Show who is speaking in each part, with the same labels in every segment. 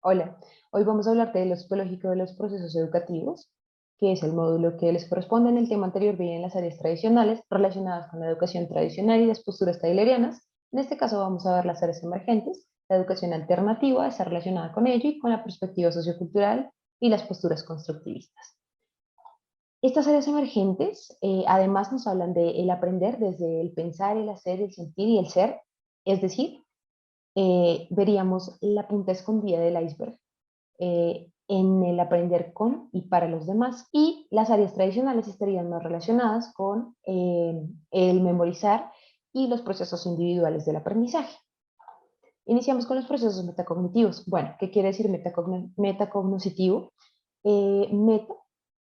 Speaker 1: Hola, hoy vamos a hablar de lo psicológico de los procesos educativos, que es el módulo que les corresponde en el tema anterior, bien en las áreas tradicionales relacionadas con la educación tradicional y las posturas taylorianas. En este caso vamos a ver las áreas emergentes, la educación alternativa está relacionada con ello y con la perspectiva sociocultural y las posturas constructivistas. Estas áreas emergentes además nos hablan de el aprender desde el pensar, el hacer, el sentir y el ser, es decir, veríamos la punta escondida del iceberg en el aprender con y para los demás. Y las áreas tradicionales estarían más relacionadas con el memorizar y los procesos individuales del aprendizaje. Iniciamos con los procesos metacognitivos. Bueno, ¿qué quiere decir metacognoscitivo? Meta,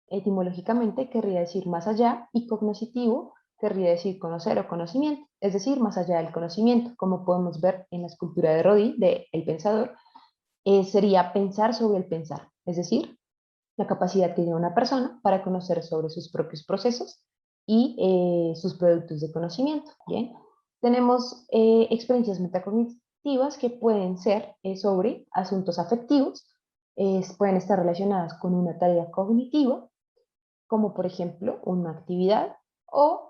Speaker 1: etimológicamente, querría decir más allá, y cognoscitivo querría decir conocer o conocimiento, es decir, más allá del conocimiento, como podemos ver en la escultura de Rodin, de El Pensador, sería pensar sobre el pensar, es decir, la capacidad que tiene una persona para conocer sobre sus propios procesos y sus productos de conocimiento. Bien, tenemos experiencias metacognitivas que pueden ser sobre asuntos afectivos, pueden estar relacionadas con una tarea cognitiva, como por ejemplo una actividad, o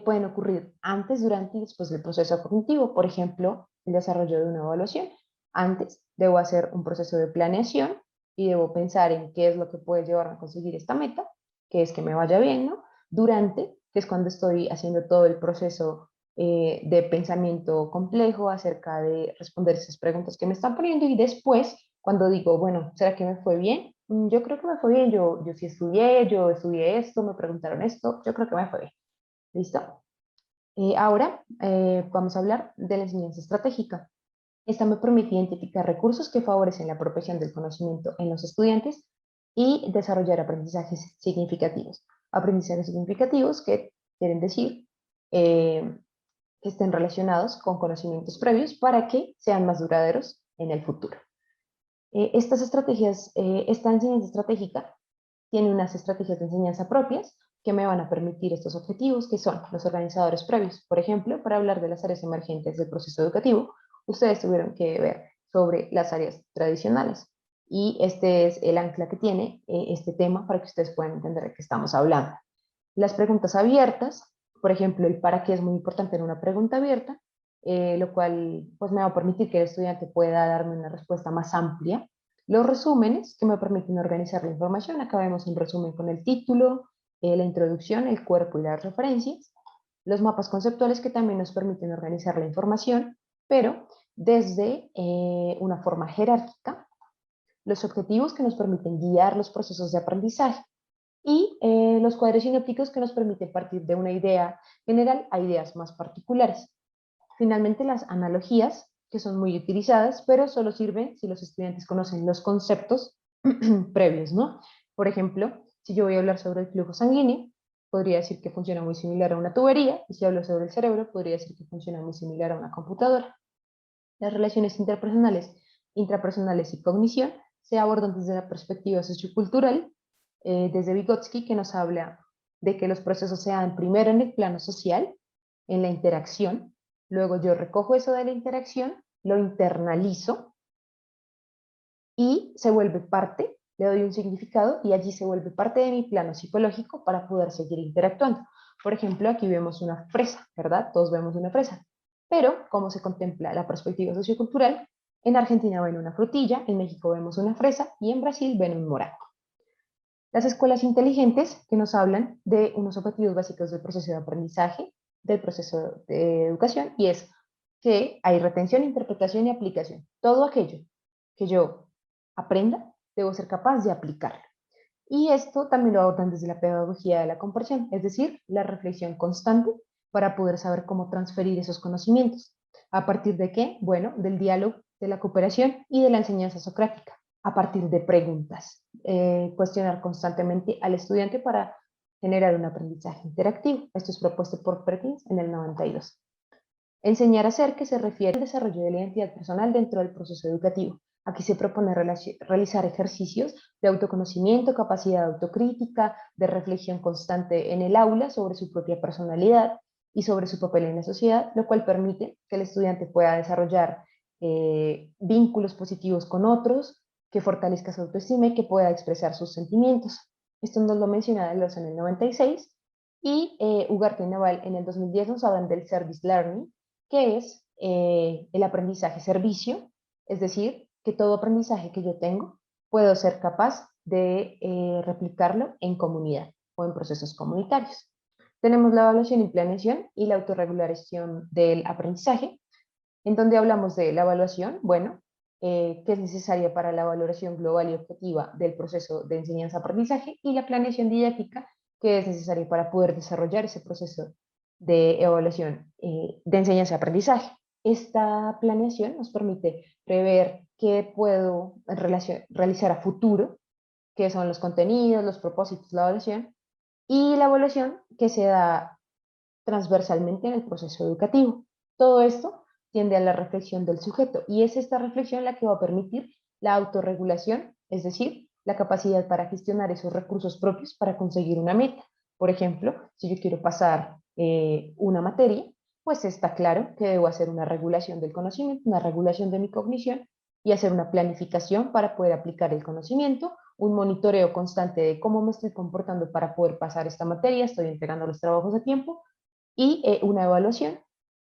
Speaker 1: pueden ocurrir antes, durante y después del proceso cognitivo, por ejemplo, el desarrollo de una evaluación. Antes debo hacer un proceso de planeación y debo pensar en qué es lo que puede llevarme a conseguir esta meta, que es que me vaya bien, ¿no? Durante, que es cuando estoy haciendo todo el proceso de pensamiento complejo acerca de responder esas preguntas que me están poniendo, y después, cuando digo, bueno, ¿será que me fue bien? Yo creo que me fue bien, yo sí estudié, yo estudié esto, me preguntaron esto, yo creo que me fue bien. ¿Listo? Ahora vamos a hablar de la enseñanza estratégica. Esta me permite identificar recursos que favorecen la apropiación del conocimiento en los estudiantes y desarrollar aprendizajes significativos. Aprendizajes significativos que quieren decir eh, que estén relacionados con conocimientos previos para que sean más duraderos en el futuro. Estas estrategias, esta enseñanza estratégica tiene unas estrategias de enseñanza propias que me van a permitir estos objetivos, que son los organizadores previos. Por ejemplo, para hablar de las áreas emergentes del proceso educativo, ustedes tuvieron que ver sobre las áreas tradicionales. Y este es el ancla que tiene este tema para que ustedes puedan entender de qué estamos hablando. Las preguntas abiertas, por ejemplo, el para qué es muy importante en una pregunta abierta, lo cual pues, me va a permitir que el estudiante pueda darme una respuesta más amplia. Los resúmenes, que me permiten organizar la información. Acá vemos un resumen con el título, la introducción, el cuerpo y las referencias. Los mapas conceptuales, que también nos permiten organizar la información, pero desde una forma jerárquica. Los objetivos, que nos permiten guiar los procesos de aprendizaje, y los cuadros sinópticos, que nos permiten partir de una idea general a ideas más particulares. Finalmente, las analogías, que son muy utilizadas, pero solo sirven si los estudiantes conocen los conceptos previos, ¿no? Por ejemplo, si yo voy a hablar sobre el flujo sanguíneo, podría decir que funciona muy similar a una tubería, y si hablo sobre el cerebro, podría decir que funciona muy similar a una computadora. Las relaciones interpersonales, intrapersonales y cognición se abordan desde la perspectiva sociocultural, desde Vygotsky, que nos habla de que los procesos se dan primero en el plano social, en la interacción, luego yo recojo eso de la interacción, lo internalizo y se vuelve parte, le doy un significado y allí se vuelve parte de mi plano psicológico para poder seguir interactuando. Por ejemplo, aquí vemos una fresa, ¿verdad? Todos vemos una fresa. Pero, como se contempla la perspectiva sociocultural, en Argentina ven una frutilla, en México vemos una fresa y en Brasil ven un morango. Las escuelas inteligentes, que nos hablan de unos objetivos básicos del proceso de aprendizaje, del proceso de educación, y es que hay retención, interpretación y aplicación. Todo aquello que yo aprenda, debo ser capaz de aplicarlo. Y esto también lo abordan desde la pedagogía de la comprensión, es decir, la reflexión constante para poder saber cómo transferir esos conocimientos. ¿A partir de qué? Bueno, del diálogo, de la cooperación y de la enseñanza socrática, a partir de preguntas. Cuestionar constantemente al estudiante para generar un aprendizaje interactivo. Esto es propuesto por Perkins en el 92. Enseñar a ser, que se refiere al desarrollo de la identidad personal dentro del proceso educativo. Aquí se propone realizar ejercicios de autoconocimiento, capacidad autocrítica, de reflexión constante en el aula sobre su propia personalidad y sobre su papel en la sociedad, lo cual permite que el estudiante pueda desarrollar vínculos positivos con otros, que fortalezca su autoestima y que pueda expresar sus sentimientos. Esto nos lo menciona Delors en el 96 y Ugarte y Naval en el 2010 nos hablan del service learning, que es el aprendizaje servicio, es decir, que todo aprendizaje que yo tengo puedo ser capaz de replicarlo en comunidad o en procesos comunitarios. Tenemos la evaluación y planeación y la autorregulación del aprendizaje, en donde hablamos de la evaluación, bueno, que es necesaria para la valoración global y objetiva del proceso de enseñanza-aprendizaje, y la planeación didáctica, que es necesaria para poder desarrollar ese proceso de evaluación de enseñanza-aprendizaje. Esta planeación nos permite prever qué puedo realizar a futuro, qué son los contenidos, los propósitos, la evaluación, y la evaluación que se da transversalmente en el proceso educativo. Todo esto tiende a la reflexión del sujeto y es esta reflexión la que va a permitir la autorregulación, es decir, la capacidad para gestionar esos recursos propios para conseguir una meta. Por ejemplo, si yo quiero pasar una materia, pues está claro que debo hacer una regulación del conocimiento, una regulación de mi cognición y hacer una planificación para poder aplicar el conocimiento, un monitoreo constante de cómo me estoy comportando para poder pasar esta materia, estoy entregando los trabajos a tiempo, y una evaluación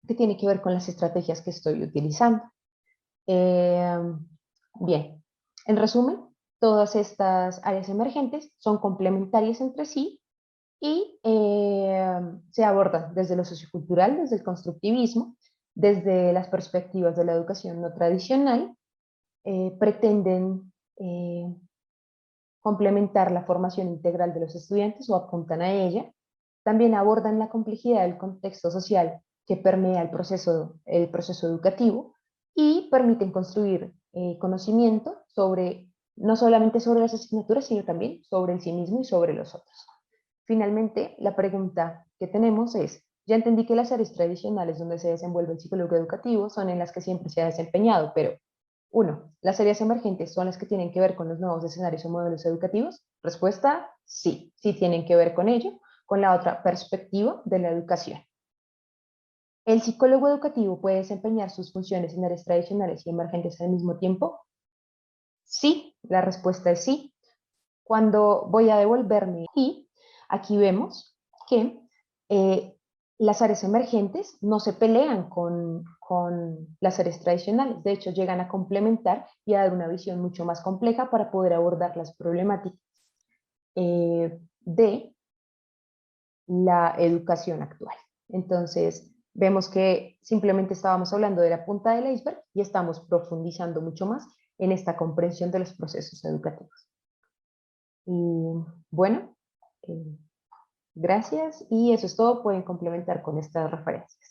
Speaker 1: que tiene que ver con las estrategias que estoy utilizando. Bien, en resumen, todas estas áreas emergentes son complementarias entre sí y se abordan desde lo sociocultural, desde el constructivismo, desde las perspectivas de la educación no tradicional, pretenden complementar la formación integral de los estudiantes o apuntan a ella. También abordan la complejidad del contexto social que permea el proceso educativo y permiten construir conocimiento sobre, no solamente sobre las asignaturas, sino también sobre el sí mismo y sobre los otros. Finalmente, la pregunta que tenemos es, ya entendí que las áreas tradicionales donde se desenvuelve el psicólogo educativo son en las que siempre se ha desempeñado, pero uno, ¿las áreas emergentes son las que tienen que ver con los nuevos escenarios o modelos educativos? Respuesta, sí, sí tienen que ver con ello, con la otra perspectiva de la educación. ¿El psicólogo educativo puede desempeñar sus funciones en áreas tradicionales y emergentes al mismo tiempo? Sí, la respuesta es sí. Cuando voy a devolverme aquí vemos que las áreas emergentes no se pelean con las áreas tradicionales, de hecho llegan a complementar y a dar una visión mucho más compleja para poder abordar las problemáticas de la educación actual. Entonces, vemos que simplemente estábamos hablando de la punta del iceberg y estamos profundizando mucho más en esta comprensión de los procesos educativos. Y bueno, gracias y eso es todo. Pueden complementar con estas referencias.